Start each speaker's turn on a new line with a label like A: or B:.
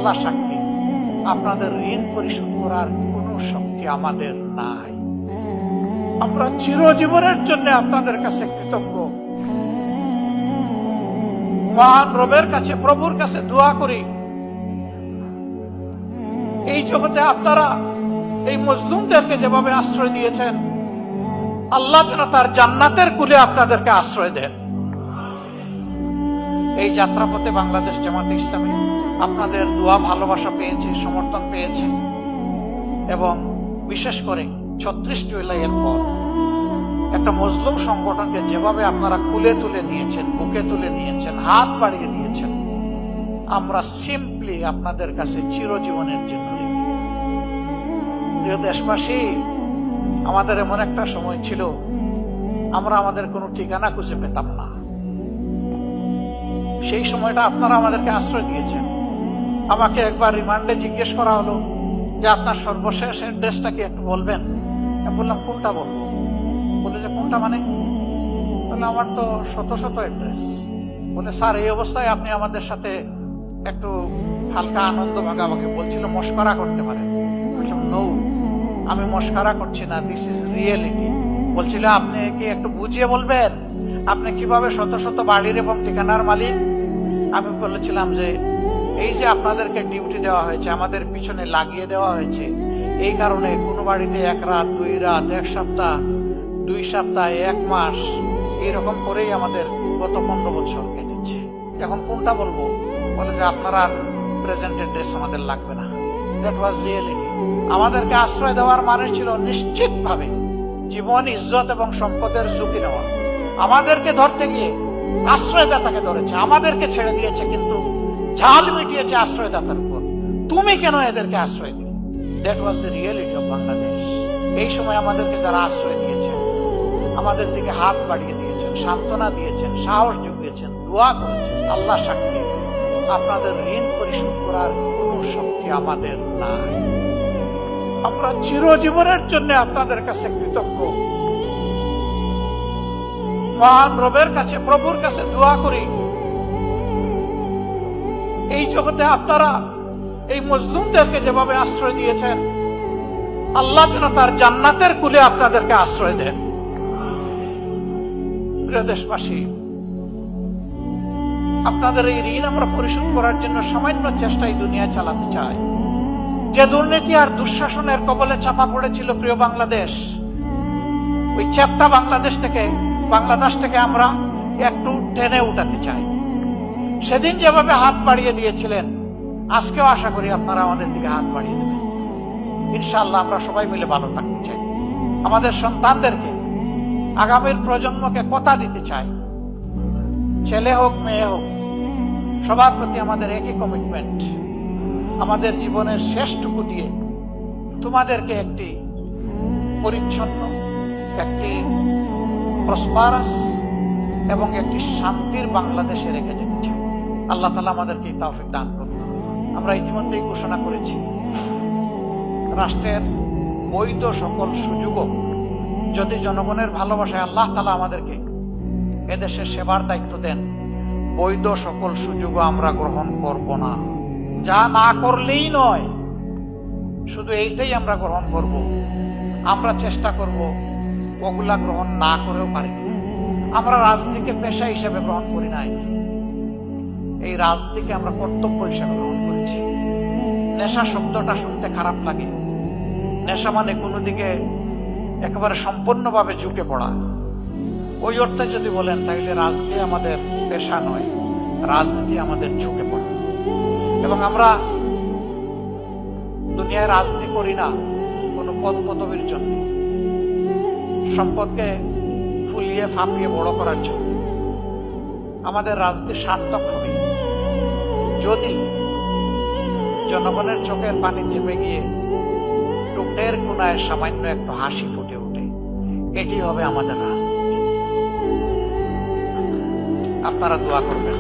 A: আল্লাহ সাক্ষী, আপনাদের ঋণ পরিশোধ করার কোন শক্তি আমাদের নাই। আমরা চিরজীবনের জন্য আপনাদের কাছে কৃতজ্ঞ। মহান রবের কাছে, প্রভুর কাছে দোয়া করি, এই জগতে আপনারা এই মজলুমদেরকে যেভাবে আশ্রয় দিয়েছেন, আল্লাহ যেন তার জান্নাতের কুলে আপনাদেরকে আশ্রয় দেন। এই যাত্রাপথে বাংলাদেশ জামাতে ইসলামী আপনাদের দোয়া ভালোবাসা পেয়েছে, সমর্থন পেয়েছে, এবং বিশেষ করে 36 জুলাইয়ের পর একটা মজলুম সংগঠনকে যেভাবে আপনারা কুলে তুলে নিয়েছেন, বুকে তুলে নিয়েছেন, হাত বাড়িয়ে দিয়েছেন, আমরা সিম্পলি আপনাদের কাছে চিরজীবনের জন্য ঋণী। প্রিয় দেশবাসী, আমাদের এমন একটা সময় ছিল আমরা আমাদের কোনো ঠিকানা খুঁজে পেতাম না। সেই সময়টা আপনারা আমাদেরকে আশ্রয় দিয়েছেন। আমাকে একবার রিমান্ডে জিজ্ঞেস করা হলো যে আপনার সর্বশেষ অ্যাড্রেসটা কি একটু বলবেন। আমি বললাম কোনটা বলবো? বলে যে কোনটা মানে? বলে আমার তো শত শত অ্যাড্রেস। বলে স্যার, এই অবস্থায় আপনি আমাদের সাথে একটু হালকা আনন্দ ভাগাভাগি, বলছিল মস্করা করতে পারেন। নো, আমি মস্করা করছি না, দিস ইজ রিয়েলিটি। বলছিল আপনি কি একটু বুঝিয়ে বলবেন আপনি কিভাবে শত শত বাড়ির এবং ঠিকানার মালিক? আমি বলেছিলাম যে এই যে আপনাদেরকে ডিউটি দেওয়া হয়েছে, আমাদের পিছনে লাগিয়ে দেওয়া হয়েছে, এই কারণে কোনো বাড়িতে 1 রাত 2 রাত 1 সপ্তাহ 2 সপ্তাহ 1 মাস এইরকম করেই আমাদের গত 15 বছর কেটেছে। এখন কোনটা বলবো? বলে যে আপনার আর প্রেজেন্ট অ্যাড্রেস আমাদের লাগবে না। That was reality. আমাদেরকে আশ্রয় দেওয়ার মানে ছিল নিশ্চিতভাবে জীবন, ইজ্জত এবং সম্পদের ঝুঁকি নেওয়া। আমাদেরকে ধরতে গিয়ে আশ্রয়দাতাকে ধরেছে, আমাদেরকে ছেড়ে দিয়েছে, কিন্তু ঝাল মিটিয়েছে আশ্রয়দাতার উপর। তুমি কেন এদেরকে আশ্রয় দিলে? That was the reality of Bangladesh. এই সময় আমাদেরকে যারা আশ্রয় দিয়েছেন, আমাদের দিকে হাত বাড়িয়ে দিয়েছেন, সান্ত্বনা দিয়েছেন, সাহস জুগিয়েছেন, দোয়া করেছেন, আল্লাহ সাক্ষী, আপনাদের ঋণ পরিশোধ করার কোন শক্তি আমাদের নাই। আমরা চিরজীবনের জন্য আপনাদের কাছে কৃতজ্ঞ। মহান রবের কাছে, প্রভুর কাছে দোয়া করি, এই জগতে আপনারা এই মজলুমদেরকে যেভাবে আশ্রয় দিয়েছেন, আল্লাহ যেন তার জান্নাতের কুলে আপনাদেরকে আশ্রয় দেন। প্রিয় দেশবাসী, আপনাদের এই ঋণ আমরা পরিশোধ করার জন্য সামান্য চেষ্টাই দুনিয়ায় চালাতে চাই। যে দুর্নীতি আর দুঃশাসনের কবলে চাপা পড়েছিল প্রিয় বাংলাদেশ, ওই চ্যাপ্টা বাংলাদেশ থেকে আমরা একটু টেনে উঠাতে চাই। সেদিন যেভাবে হাত বাড়িয়ে দিয়েছিলেন, আজকেও আশা করি আপনারা আমাদের দিকে হাত বাড়িয়ে দেবেন। ইনশাআল্লাহ আমরা সবাই মিলে ভালো থাকতে চাই। আমাদের সন্তানদেরকে, আগামীর প্রজন্মকে কথা দিতে চাই, ছেলে হোক মেয়ে হোক, সবার প্রতি আমাদের একই কমিটমেন্ট। আমাদের জীবনের শেষটুকু দিয়ে তোমাদেরকে একটি পরিচ্ছন্ন, একটি প্রসপারাস এবং একটি শান্তির বাংলাদেশে রেখে যেতে চাই। আল্লাহ তাআলা আমাদেরকে তৌফিক দান করুন। আমরা ইতিমধ্যেই ঘোষণা করেছি, রাষ্ট্রের বৈধ সকল সুযোগও যদি জনগণের ভালোবাসায় আল্লাহ তাআলা আমাদেরকে এদেশের সেবার দায়িত্ব দেন, বৈধ সকল সুযোগও আমরা গ্রহণ করব না। যা না করলেই নয়, শুধু এইটাই আমরা গ্রহণ করব। আমরা চেষ্টা করব ওগুলা গ্রহণ না করেও পারি। আমরা রাজনীতিকে পেশা হিসেবে গ্রহণ করি নাই, এই রাজনীতিকে আমরা কর্তব্য হিসেবে গ্রহণ করেছি। নেশা শব্দটা শুনতে খারাপ লাগে। নেশা মানে কোনো দিকে একেবারে সম্পূর্ণভাবে ঝুঁকে পড়া। ওই অর্থে যদি বলেন, তাহলে রাজনীতি আমাদের পেশা নয়, রাজনীতি আমাদের ঝুঁকে পড়া। এবং আমরা দুনিয়ায় রাজনীতি করি না কোনো পদ পদবীর জন্য, সম্পদকে ফুলিয়ে ফাঁপিয়ে বড় করার জন্য। আমাদের রাজনীতি সার্থক হবে যদি জনগণের চোখের পানি থেমে গিয়ে টুকটের কোনায় সামান্য একটু হাসি ফুটে ওঠে। এটি হবে আমাদের রাজনীতি। আপনারা দোয়া করবেন।